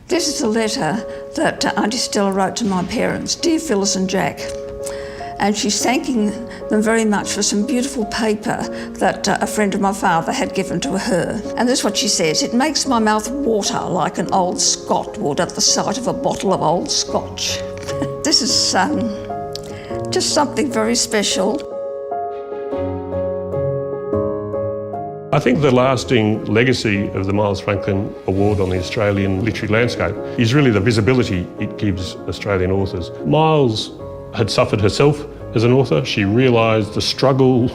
This is a letter that Auntie Stella wrote to my parents, Dear Phyllis and Jack. And she's thanking them very much for some beautiful paper that a friend of my father had given to her. And this is what she says: "It makes my mouth water like an old Scot would at the sight of a bottle of old Scotch." This is just something very special. I think the lasting legacy of the Miles Franklin Award on the Australian literary landscape is really the visibility it gives Australian authors. Miles had suffered herself as an author. She realised the struggle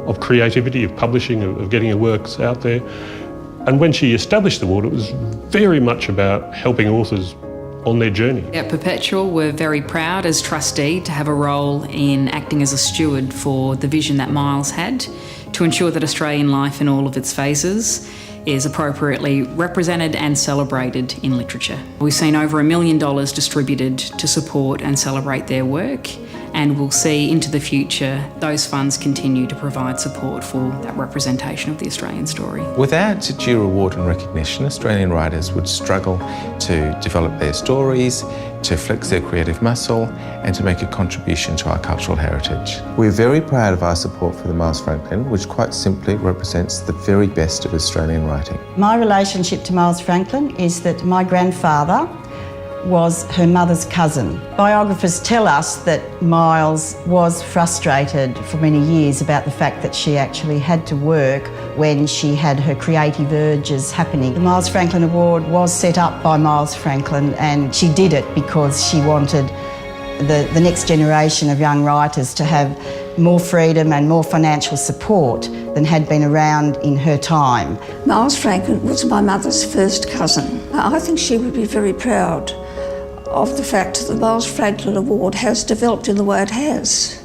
of creativity, of publishing, of getting her works out there. And when she established the award, it was very much about helping authors on their journey. At Perpetual, we're very proud as trustee to have a role in acting as a steward for the vision that Miles had, to ensure that Australian life in all of its phases is appropriately represented and celebrated in literature. We've seen over $1 million distributed to support and celebrate their work, and we'll see into the future those funds continue to provide support for that representation of the Australian story. Without due reward and recognition, Australian writers would struggle to develop their stories, to flex their creative muscle, and to make a contribution to our cultural heritage. We're very proud of our support for the Miles Franklin, which quite simply represents the very best of Australian writing. My relationship to Miles Franklin is that my grandfather was her mother's cousin. Biographers tell us that Miles was frustrated for many years about the fact that she actually had to work when she had her creative urges happening. The Miles Franklin Award was set up by Miles Franklin, and she did it because she wanted the next generation of young writers to have more freedom and more financial support than had been around in her time. Miles Franklin was my mother's first cousin. I think she would be very proud of the fact that the Miles Franklin Award has developed in the way it has.